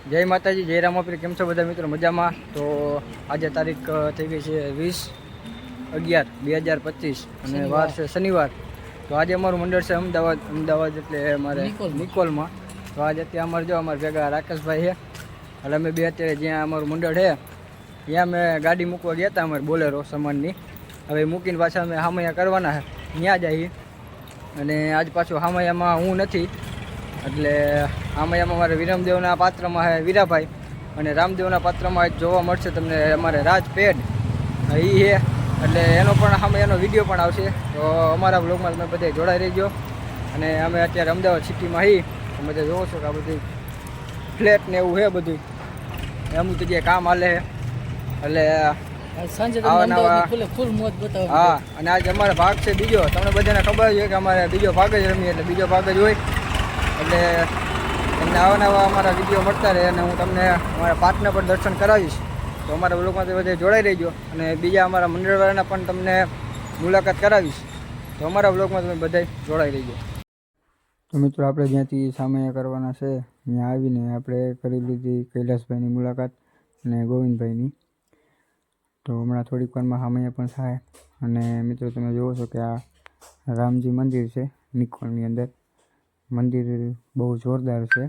જય માતાજી, જય રામાપીર. કેમ છો બધા મિત્રો? મજામાં? તો આજે તારીખ થઈ ગઈ છે 20/11/2025 અને વાર છે શનિવાર. તો આજે અમારું મંડળ છે અમદાવાદ એટલે અમારે નિકોલમાં. તો આજે અત્યારે અમારે અમારા ભેગા રાકેશભાઈ છે એટલે અમે બે અત્યારે જ્યાં અમારું મંડળ છે ત્યાં મેં ગાડી મૂકવા ગયા હતા અમારે બોલેરો સામાનની. હવે મૂકીને પાછા અમે હામૈયા કરવાના છે, ત્યાં જઈએ. અને આજ પાછું હામૈયામાં હું નથી એટલે હામૈયામાં અમારે વિરમદેવના પાત્રમાં છે વીરાભાઈ અને રામદેવના પાત્રમાં જોવા મળશે તમને અમારે રાજપેડ એ છે એટલે એનો પણ હામૈયાનો વિડીયો પણ આવશે. તો અમારા બ્લોગમાં તમે બધે જોડાઈ રહીજો. અને અમે અત્યારે અમદાવાદ સિટીમાં હી તમે બધા જોવો છો કે આ બધું ફ્લેટ ને એવું છે બધું અમુક જગ્યાએ કામ હાલે એટલે સાંજે ફૂલ મોજ બતાવો. હા, અને આજે અમારો ભાગ છે બીજો. તમને બધાને ખબર છે કે અમારે બીજો ભાગ જ રમીએ એટલે બીજો ભાગ જ હોય એટલે તમને આવા નવા અમારા વિડીયો મળતા રહે અને હું તમને અમારા પાર્કના પણ દર્શન કરાવીશ. તો અમારા બ્લોગમાં બધે જોડાઈ રહીજો અને બીજા અમારા મંડળવાળાના પણ તમને મુલાકાત કરાવીશ. તો અમારા બ્લોગમાં તમે બધા જોડાઈ રહીજો. તો મિત્રો આપણે જ્યાંથી સામૈયા કરવાના છે ત્યાં આવીને આપણે કરી લીધી કૈલાસભાઈની મુલાકાત અને ગોવિંદભાઈની. તો હમણાં થોડીક વારમાં સામૈયા પણ થાય. અને મિત્રો તમે જુઓ છો કે આ રામજી મંદિર છે નિકોલની અંદર. મંદિર બહુ જોરદાર છે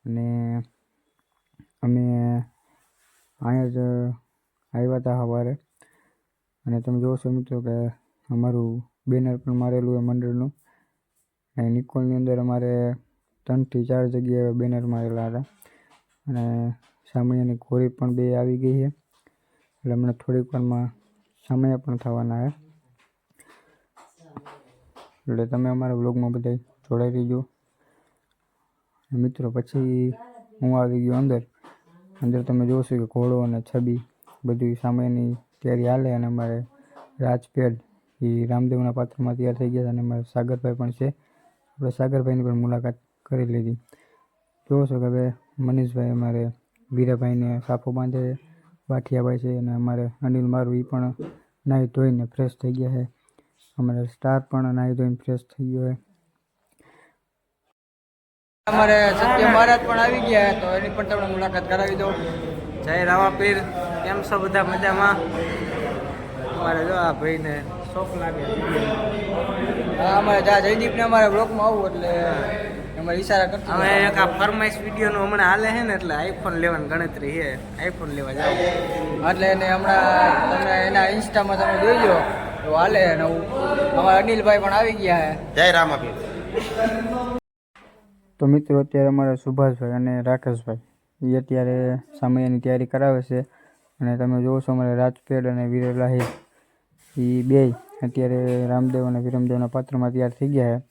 અને અમે અહીંયા જ આવ્યા હતા સવારે. અને તમે જોવો છો મિત્રો કે અમારું બેનર પણ મારેલું છે મંડળનું. અને નિકોલની અંદર અમારે 3 થી 4 જગ્યાએ બેનર મારેલા હતા. અને સામૈયાની ઘોડી પણ 2 આવી ગઈ છે એટલે હમણાં થોડીક વારમાં સામૈયા પણ થવાના છે. એટલે તમે અમારા બ્લોગમાં બધા જોડાઈ રહીજો. મિત્રો પછી હું આવી ગયો અંદર તમે જોશો કે ઘોડો અને છબી બધું સામૈયાની તૈયારી હાલે. અને અમારે રાજપેડ એ રામદેવના પાત્રમાં તૈયાર થઈ ગયા અને અમારે સાગરભાઈ પણ છે. આપણે સાગરભાઈની પણ મુલાકાત કરી લીધી. જોવો છો કે હવે મનીષભાઈ અમારે વીરાભાઈને સાફો બાંધે, બાઠિયાભાઈ છે અને અમારે અનિલ મારું એ પણ નાહી ધોઈને ફ્રેશ થઈ ગયા છે. અમારે સ્ટાર પણ નાહી ધોઈને ફ્રેશ થઈ ગયો છે. અમારે સત્ય મહારાજ પણ આવી ગયા તો એની પણ તમને મુલાકાત કરાવી દો. જય રામાપીર. કેમ છો બધા? મજામાં? અમારે જો આ ભાઈને શોખ લાગે. હા, અમારે જ્યાં જયદીપને અમારા બ્લોકમાં આવું એટલે અમારે ઈશારા કરતા હવે એક આ ફરમાઈશ વિડીયોનું હમણાં હાલે છે ને એટલે આઈફોન લેવાની ગણતરી છે. આઈફોન લેવા જાવ એટલે એને હમણાં તમે એના ઇન્સ્ટામાં તમે જોઈજો તો હાલે. અને અમારા અનિલભાઈ પણ આવી ગયા છે. જય રામાપીર. તો મિત્રો અત્યારે અમારા સુભાષભાઈ અને રાકેશભાઈ એ અત્યારે સામૈયાની તૈયારી કરાવે છે. અને તમે જોવો છો અમારે રાજપેડ અને વીરલાહી એ 2 અત્યારે રામદેવ અને વિરમદેવના પાત્રમાં તૈયાર થઈ ગયા છે.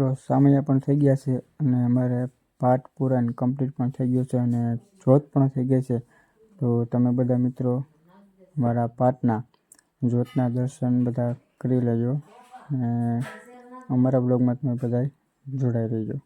મિત્રો સામૈયા પણ થઈ ગયા છે અને અમારે પાઠ પૂરા કમ્પ્લીટ પણ થઈ ગયો છે અને જોત પણ થઈ ગઈ છે. તો તમે બધા મિત્રો મારા પાઠના જોતના દર્શન બધા કરી લેજો અને અમારા બ્લોગમાં તમે બધા જોડાઈ રહેજો.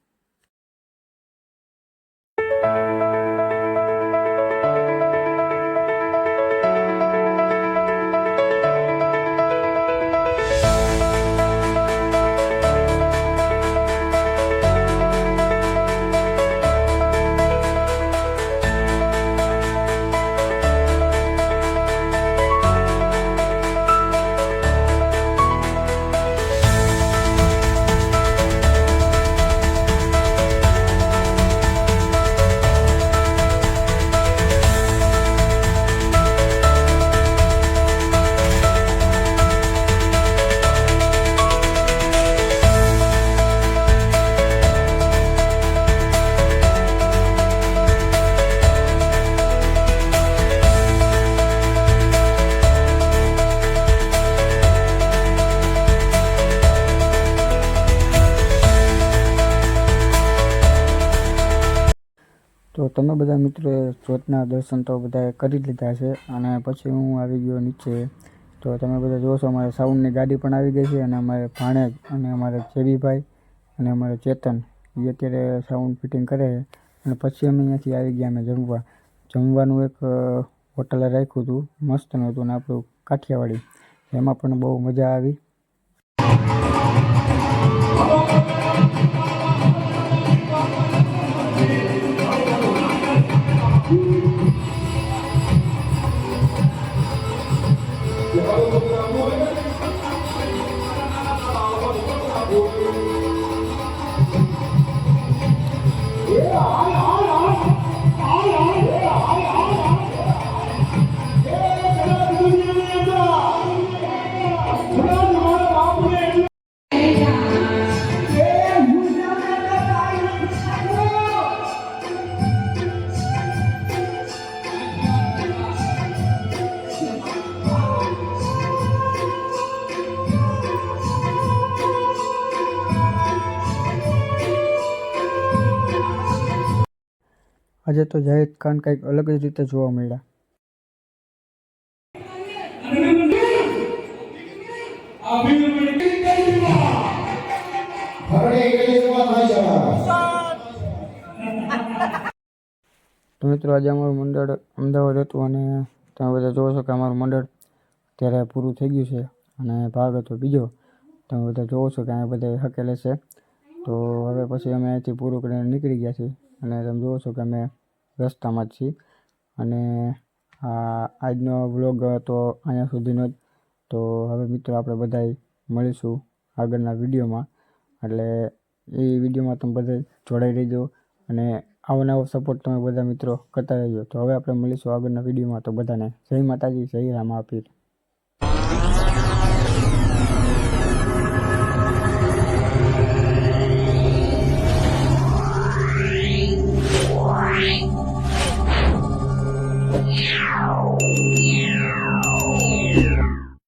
તો તમે બધા મિત્રોએ જોતના દર્શન તો બધાએ કરી લીધા છે અને પછી હું આવી ગયો નીચે. તો તમે બધા જોશો અમારે સાઉન્ડની ગાડી પણ આવી ગઈ છે અને અમારે ભાણેજ અને અમારે જેવીભાઈ અને અમારે ચેતન એ અત્યારે સાઉન્ડ ફિટિંગ કરે છે. અને પછી અમે અહીંયાથી આવી ગયા અમે જમવાનું એક હોટલે રાખ્યું હતું, મસ્તનું હતું ને આપણું કાઠિયાવાડી, એમાં પણ બહુ મજા આવી. આજે તો જાહિદ ખાન કંઈક અલગ જ રીતે જોવા મળ્યા. તો મિત્રો આજે અમારું મંડળ અમદાવાદ હતું અને તમે બધા જોવો છો કે અમારું મંડળ અત્યારે પૂરું થઈ ગયું છે અને ભાગ હતો બીજો. તમે બધા જોવો છો કે અહીંયા બધા હકેલે છે. તો હવે પછી અમે અહીંથી પૂરું કરીને નીકળી ગયા છીએ અને તમે જોવો છો કે અમે રસ્તામાં જ છીએ. અને આજનો વ્લોગ તો અહીંયા સુધીનો જ. તો હવે મિત્રો આપણે બધા મળીશું આગળના વિડીયોમાં, એટલે એ વિડીયોમાં તમે બધા જોડાઈ રહેજો અને આવો નવો સપોર્ટ તમે બધા મિત્રો કરતા રહેજો. તો હવે આપણે મળીશું આગળના વિડીયોમાં. તો બધાને જય માતાજી, જય રામાપીર. Yeah.